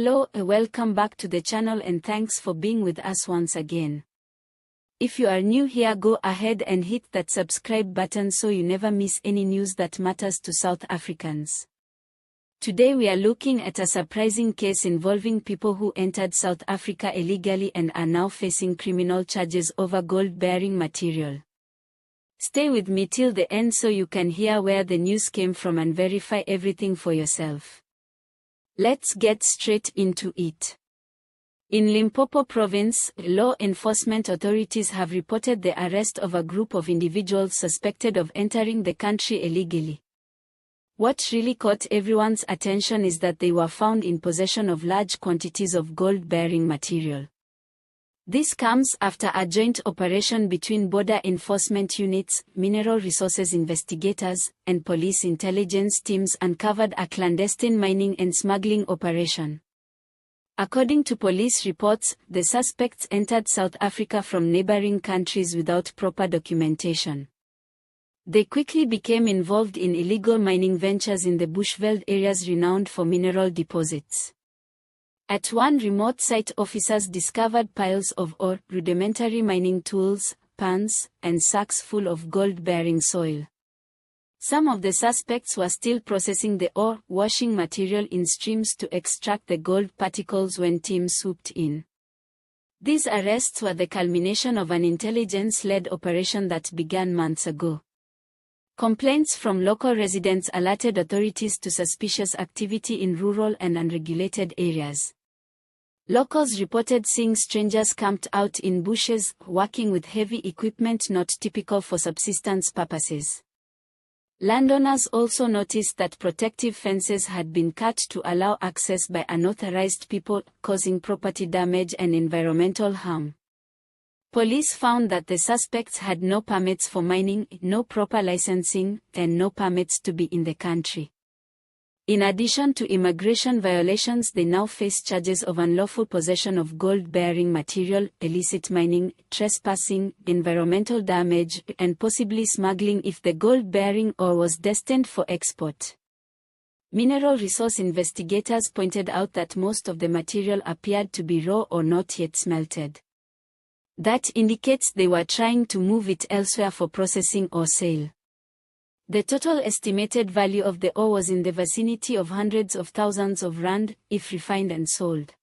Hello, welcome back to the channel and thanks for being with us once again. If you are new here, go ahead and hit that subscribe button so you never miss any news that matters to South Africans. Today we are looking at a surprising case involving people who entered South Africa illegally and are now facing criminal charges over gold-bearing material. Stay with me till the end so you can hear where the news came from and verify everything for yourself. Let's get straight into it. In Limpopo province, law enforcement authorities have reported the arrest of a group of individuals suspected of entering the country illegally. What really caught everyone's attention is that they were found in possession of large quantities of gold-bearing material. This comes after a joint operation between border enforcement units, mineral resources investigators, and police intelligence teams uncovered a clandestine mining and smuggling operation. According to police reports, the suspects entered South Africa from neighboring countries without proper documentation. They quickly became involved in illegal mining ventures in the Bushveld areas renowned for mineral deposits. At one remote site, officers discovered piles of ore, rudimentary mining tools, pans, and sacks full of gold-bearing soil. Some of the suspects were still processing the ore, washing material in streams to extract the gold particles when teams swooped in. These arrests were the culmination of an intelligence-led operation that began months ago. Complaints from local residents alerted authorities to suspicious activity in rural and unregulated areas. Locals reported seeing strangers camped out in bushes, working with heavy equipment not typical for subsistence purposes. Landowners also noticed that protective fences had been cut to allow access by unauthorized people, causing property damage and environmental harm. Police found that the suspects had no permits for mining, no proper licensing, and no permits to be in the country. In addition to immigration violations, they now face charges of unlawful possession of gold-bearing material, illicit mining, trespassing, environmental damage, and possibly smuggling if the gold-bearing ore was destined for export. Mineral resource investigators pointed out that most of the material appeared to be raw or not yet smelted. That indicates they were trying to move it elsewhere for processing or sale. The total estimated value of the ore was in the vicinity of hundreds of thousands of rand, if refined and sold.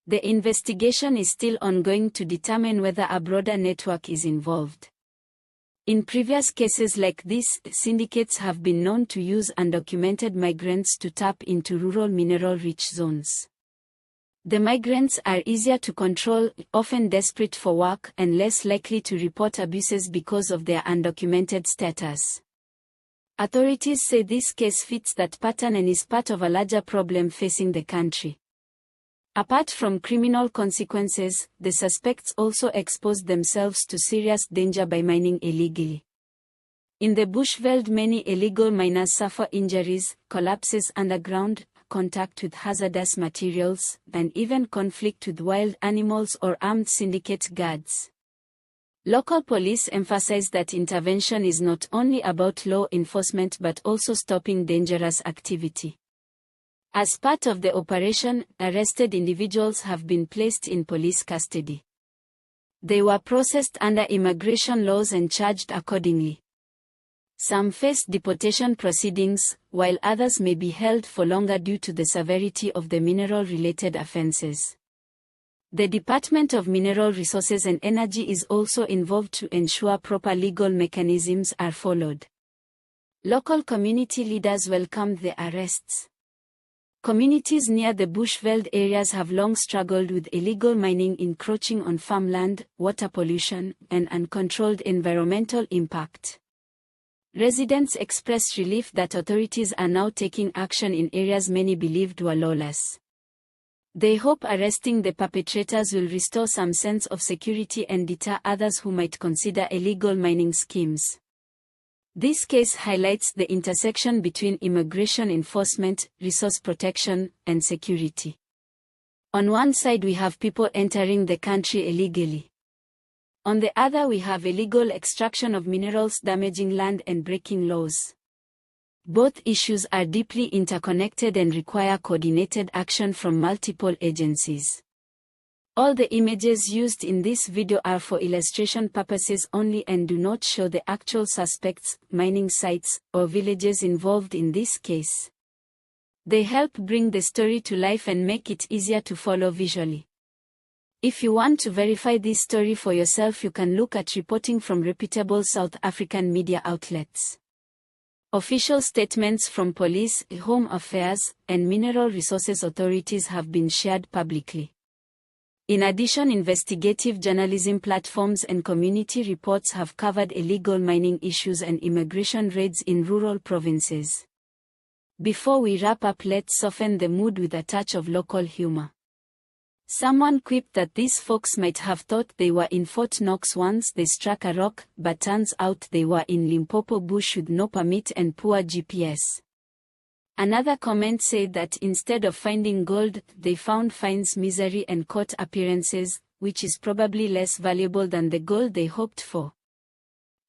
The investigation is still ongoing to determine whether a broader network is involved. In previous cases like this, syndicates have been known to use undocumented migrants to tap into rural mineral-rich zones. The migrants are easier to control, often desperate for work, and less likely to report abuses because of their undocumented status. Authorities say this case fits that pattern and is part of a larger problem facing the country. Apart from criminal consequences, the suspects also exposed themselves to serious danger by mining illegally. In the Bushveld, many illegal miners suffer injuries, collapses underground, contact with hazardous materials, and even conflict with wild animals or armed syndicate guards. Local police emphasize that intervention is not only about law enforcement but also stopping dangerous activity. As part of the operation, arrested individuals have been placed in police custody. They were processed under immigration laws and charged accordingly. Some face deportation proceedings, while others may be held for longer due to the severity of the mineral-related offenses. The Department of Mineral Resources and Energy is also involved to ensure proper legal mechanisms are followed. Local community leaders welcomed the arrests. Communities near the Bushveld areas have long struggled with illegal mining encroaching on farmland, water pollution, and uncontrolled environmental impact. Residents expressed relief that authorities are now taking action in areas many believed were lawless. They hope arresting the perpetrators will restore some sense of security and deter others who might consider illegal mining schemes. This case highlights the intersection between immigration enforcement, resource protection, and security. On one side we have people entering the country illegally. On the other we have illegal extraction of minerals damaging land and breaking laws. Both issues are deeply interconnected and require coordinated action from multiple agencies. All the images used in this video are for illustration purposes only and do not show the actual suspects, mining sites, or villages involved in this case. They help bring the story to life and make it easier to follow visually. If you want to verify this story for yourself, you can look at reporting from reputable South African media outlets. Official statements from police, home affairs, and mineral resources authorities have been shared publicly. In addition, investigative journalism platforms and community reports have covered illegal mining issues and immigration raids in rural provinces. Before we wrap up, let's soften the mood with a touch of local humor. Someone quipped that these folks might have thought they were in Fort Knox once they struck a rock, but turns out they were in Limpopo bush with no permit and poor GPS. Another comment said that instead of finding gold, they found fines, misery and court appearances, which is probably less valuable than the gold they hoped for.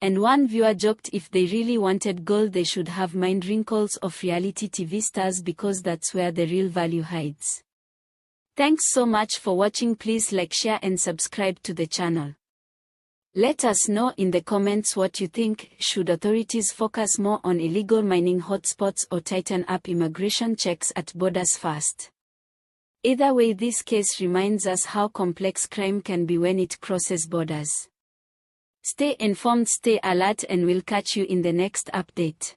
And one viewer joked if they really wanted gold, they should have mined wrinkles of reality TV stars because that's where the real value hides. Thanks so much for watching. Please like, share and subscribe to the channel. Let us know in the comments what you think. Should authorities focus more on illegal mining hotspots or tighten up immigration checks at borders first? Either way, this case reminds us how complex crime can be when it crosses borders. Stay informed, stay alert, and we'll catch you in the next update.